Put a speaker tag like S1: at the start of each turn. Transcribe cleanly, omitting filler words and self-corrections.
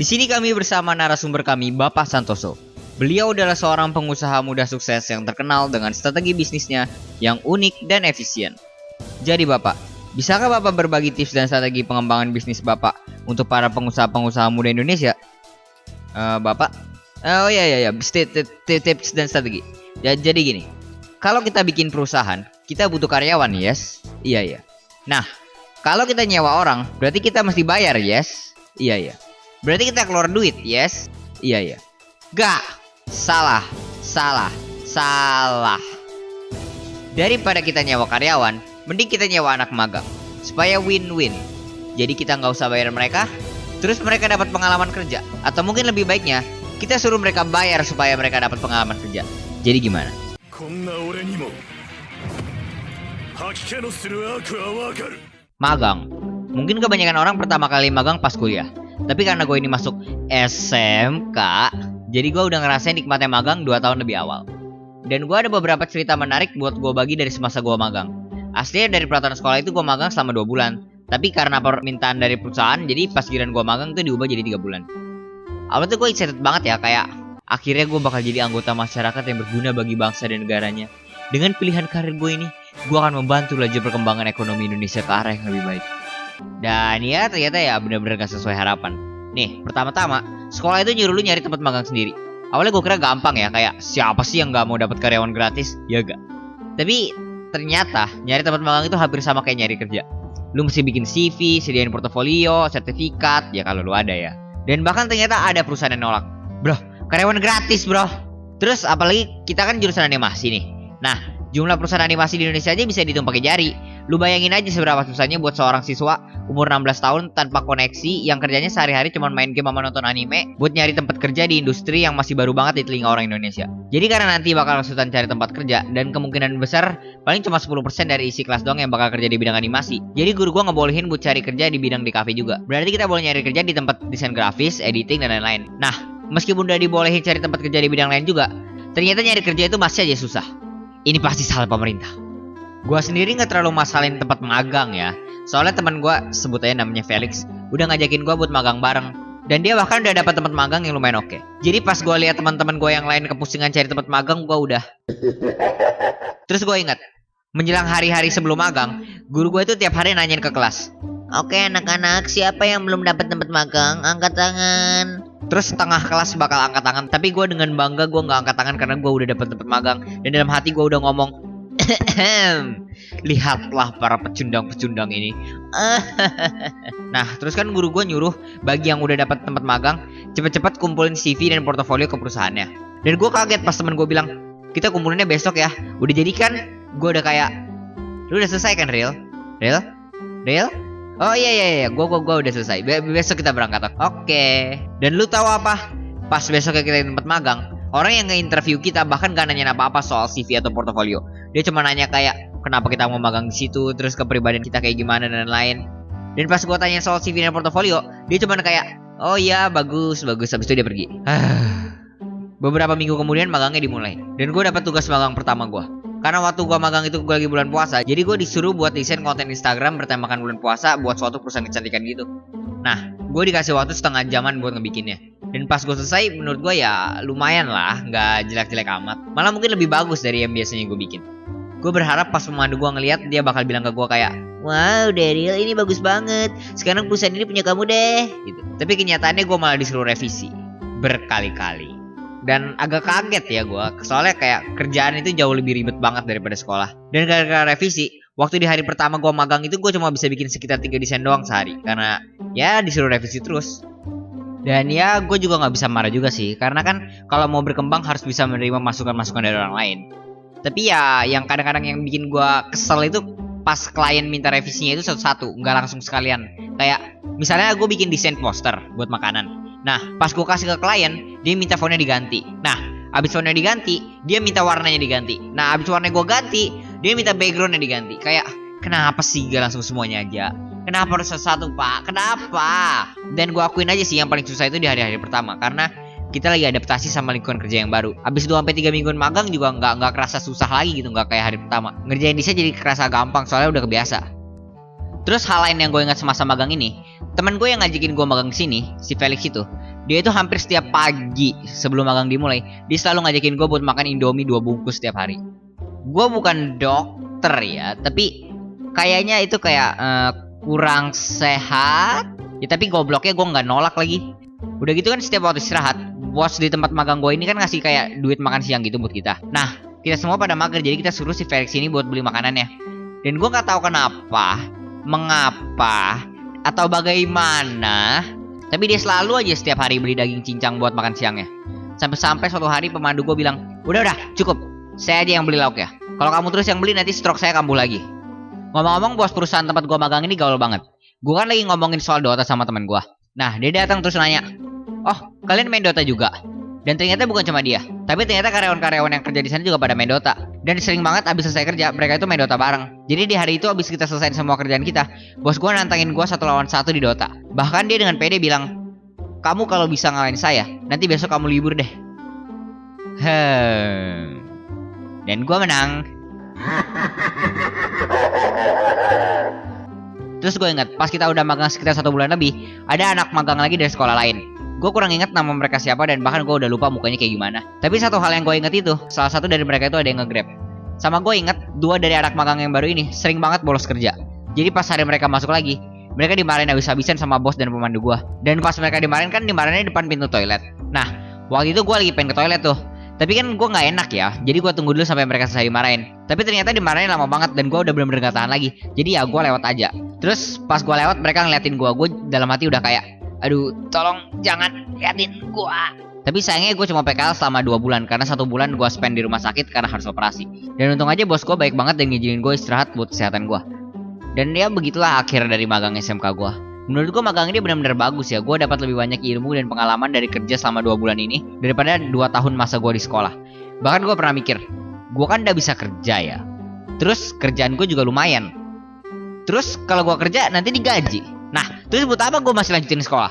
S1: Di sini kami bersama narasumber kami, Bapak Santoso. Beliau adalah seorang pengusaha muda sukses yang terkenal dengan strategi bisnisnya yang unik dan efisien. Jadi Bapak, bisakah Bapak berbagi tips dan strategi pengembangan bisnis Bapak untuk para pengusaha-pengusaha muda Indonesia? Bapak? Oh iya, tips dan strategi. Jadi gini, kalau kita bikin perusahaan, kita butuh karyawan, yes? Iya. Nah, kalau kita nyewa orang, berarti kita mesti bayar, yes? Iya. Berarti kita keluar duit, yes? Iya. Gak! Salah. Daripada kita nyewa karyawan, mending kita nyewa anak magang. Supaya win-win. Jadi kita nggak usah bayar mereka, terus mereka dapat pengalaman kerja. Atau mungkin lebih baiknya, kita suruh mereka bayar supaya mereka dapat pengalaman kerja. Jadi gimana? Magang. Mungkin kebanyakan orang pertama kali magang pas kuliah. Tapi karena gue ini masuk SMK, jadi gue udah ngerasain nikmatnya magang 2 tahun lebih awal. Dan gue ada beberapa cerita menarik buat gue bagi dari semasa gue magang. Aslinya dari peraturan sekolah itu gue magang selama 2 bulan. Tapi karena permintaan dari perusahaan, jadi pas giliran gue magang itu diubah jadi 3 bulan. Awalnya tuh gue excited banget ya, kayak akhirnya gue bakal jadi anggota masyarakat yang berguna bagi bangsa dan negaranya. Dengan pilihan karir gue ini, gue akan membantu laju perkembangan ekonomi Indonesia ke arah yang lebih baik. Dan ya ternyata ya benar-benar gak sesuai harapan. Nih, pertama-tama, sekolah itu nyuruh lu nyari tempat magang sendiri. Awalnya gue kira gampang ya, kayak siapa sih yang gak mau dapat karyawan gratis? Ya gak. Tapi ternyata nyari tempat magang itu hampir sama kayak nyari kerja. Lu mesti bikin CV, sediain portofolio, sertifikat, ya kalau lu ada ya. Dan bahkan ternyata ada perusahaan yang nolak. Bro, karyawan gratis bro. Terus apalagi kita kan jurusan animasi nih. Nah, jumlah perusahaan animasi di Indonesia aja bisa dihitung pakai jari. Lu bayangin aja seberapa susahnya buat seorang siswa umur 16 tahun tanpa koneksi yang kerjanya sehari-hari cuma main game sama nonton anime buat nyari tempat kerja di industri yang masih baru banget di telinga orang Indonesia. Jadi karena nanti bakal kesulitan cari tempat kerja dan kemungkinan besar paling cuma 10% dari isi kelas doang yang bakal kerja di bidang animasi. Jadi guru gua ngebolehin buat cari kerja di bidang di kafe juga. Berarti kita boleh nyari kerja di tempat desain grafis, editing dan lain-lain. Nah, meskipun udah dibolehin cari tempat kerja di bidang lain juga, ternyata nyari kerja itu masih aja susah. Ini pasti salah pemerintah. Gua sendiri nggak terlalu masalahin tempat magang ya. Soalnya teman gua, sebut aja namanya Felix, udah ngajakin gua buat magang bareng. Dan dia bahkan udah dapat tempat magang yang lumayan oke. Jadi pas gua lihat teman-teman gua yang lain kepusingan cari tempat magang, gua udah. Terus gua ingat, menjelang hari-hari sebelum magang, guru gua itu tiap hari nanyain ke kelas. Oke anak-anak, siapa yang belum dapat tempat magang? Angkat tangan. Terus setengah kelas bakal angkat tangan. Tapi gue dengan bangga gue gak angkat tangan karena gue udah dapat tempat magang. Dan dalam hati gue udah ngomong, lihatlah para pecundang-pecundang ini. Nah terus kan guru gue nyuruh bagi yang udah dapat tempat magang, cepet-cepet kumpulin CV dan portofolio ke perusahaannya. Dan gue kaget pas temen gue bilang, kita kumpulinnya besok ya. Udah jadi kan? Gue udah kayak, lu udah selesai kan Real? Oh iya, gue udah selesai. Besok kita berangkat. Oke. Dan lu tahu apa? Pas besoknya kita di tempat magang, orang yang nge-interview kita bahkan gak nanya apa-apa soal CV atau portofolio. Dia cuma nanya kayak kenapa kita mau magang di situ, terus kepribadian kita kayak gimana dan lain-lain. Dan pas gue tanya soal CV dan portofolio, dia cuma kayak, oh iya bagus. Habis itu dia pergi. Beberapa minggu kemudian magangnya dimulai. Dan gue dapat tugas magang pertama gue. Karena waktu gue magang itu gue lagi bulan puasa, jadi gue disuruh buat desain konten Instagram bertemakan bulan puasa buat suatu perusahaan kecantikan gitu. Nah, gue dikasih waktu setengah jaman buat ngebikinnya. Dan pas gue selesai, menurut gue ya lumayan lah, nggak jelek-jelek amat. Malah mungkin lebih bagus dari yang biasanya gue bikin. Gue berharap pas pemandu gue ngeliat, dia bakal bilang ke gue kayak, wow Daryl ini bagus banget, sekarang perusahaan ini punya kamu deh gitu. Tapi kenyataannya gue malah disuruh revisi berkali-kali. Dan agak kaget ya gue, soalnya kayak kerjaan itu jauh lebih ribet banget daripada sekolah. Dan gara-gara revisi, waktu di hari pertama gue magang itu gue cuma bisa bikin sekitar 3 desain doang sehari. Karena ya disuruh revisi terus. Dan ya gue juga gak bisa marah juga sih, karena kan kalau mau berkembang harus bisa menerima masukan-masukan dari orang lain. Tapi ya yang kadang-kadang yang bikin gue kesel itu pas klien minta revisinya itu satu-satu, gak langsung sekalian. Kayak misalnya gue bikin desain poster buat makanan. Nah, pas gue kasih ke klien, dia minta fontnya diganti. Nah, abis fontnya diganti, dia minta warnanya diganti. Nah, abis warnanya gue ganti, dia minta backgroundnya diganti. Kayak, kenapa sih gak langsung semuanya aja? Kenapa harus satu pak? Kenapa? Dan gue akuin aja sih yang paling susah itu di hari-hari pertama. Karena kita lagi adaptasi sama lingkungan kerja yang baru. Abis 2-3 mingguan magang juga nggak kerasa susah lagi gitu, nggak kayak hari pertama. Ngerjain desain jadi kerasa gampang soalnya udah kebiasa. Terus hal lain yang gue ingat semasa magang ini, teman gue yang ngajakin gue magang sini, si Felix itu, dia itu hampir setiap pagi sebelum magang dimulai, dia selalu ngajakin gue buat makan Indomie 2 bungkus setiap hari. Gue bukan dokter ya, tapi kayaknya itu kayak kurang sehat. Ya tapi gobloknya gue nggak nolak lagi. Udah gitu kan setiap waktu istirahat, bos di tempat magang gue ini kan ngasih kayak duit makan siang gitu buat kita. Nah, kita semua pada mager, jadi kita suruh si Felix ini buat beli makanannya. Dan gue nggak tahu kenapa, mengapa, atau bagaimana, tapi dia selalu aja setiap hari beli daging cincang buat makan siangnya. Sampai-sampai suatu hari pemandu gue bilang, udah cukup, saya aja yang beli lauk ya. Kalau kamu terus yang beli nanti stroke saya kambuh lagi. Ngomong-ngomong, bos perusahaan tempat gue magang ini gaul banget. Gue kan lagi ngomongin soal Dota sama teman gue. Nah, dia datang terus nanya, oh kalian main Dota juga? Dan ternyata bukan cuma dia, tapi ternyata karyawan-karyawan yang kerja di sana juga pada main Dota. Dan sering banget abis selesai kerja, mereka itu main Dota bareng. Jadi di hari itu abis kita selesai semua kerjaan kita, bos gue nantangin gue 1 lawan 1 di Dota. Bahkan dia dengan pede bilang, kamu kalau bisa ngalahin saya, nanti besok kamu libur deh. Dan gue menang. Terus gue ingat, pas kita udah magang sekitar 1 bulan lebih, ada anak magang lagi dari sekolah lain. Gue kurang ingat nama mereka siapa dan bahkan gue udah lupa mukanya kayak gimana. Tapi satu hal yang gue inget itu, salah satu dari mereka itu ada yang nge-grab. Sama gue inget, 2 dari anak magang yang baru ini sering banget bolos kerja. Jadi pas hari mereka masuk lagi, mereka dimarahin habis-habisan sama bos dan pemandu gue. Dan pas mereka dimarahin kan dimarahinnya depan pintu toilet. Nah, waktu itu gue lagi pengen ke toilet tuh. Tapi kan gue gak enak ya, jadi gue tunggu dulu sampai mereka selesai dimarahin. Tapi ternyata dimarahin lama banget dan gue udah bener-bener gak tahan lagi. Jadi ya gue lewat aja. Terus pas gue lewat mereka ngeliatin gue dalam hati udah kayak, aduh tolong jangan liatin gue. Tapi sayangnya gue cuma PKL selama 2 bulan, karena 1 bulan gue spend di rumah sakit karena harus operasi. Dan untung aja bos gue baik banget dan ngizinin gue istirahat buat kesehatan gue. Dan ya begitulah akhir dari magang SMK gue. Menurut gue magang ini benar-benar bagus ya. Gue dapat lebih banyak ilmu dan pengalaman dari kerja selama 2 bulan ini daripada 2 tahun masa gue di sekolah. Bahkan gue pernah mikir, gue kan udah bisa kerja ya. Terus kerjaan gue juga lumayan. Terus kalau gue kerja nanti digaji. Nah, terus buat apa gue masih lanjutin sekolah?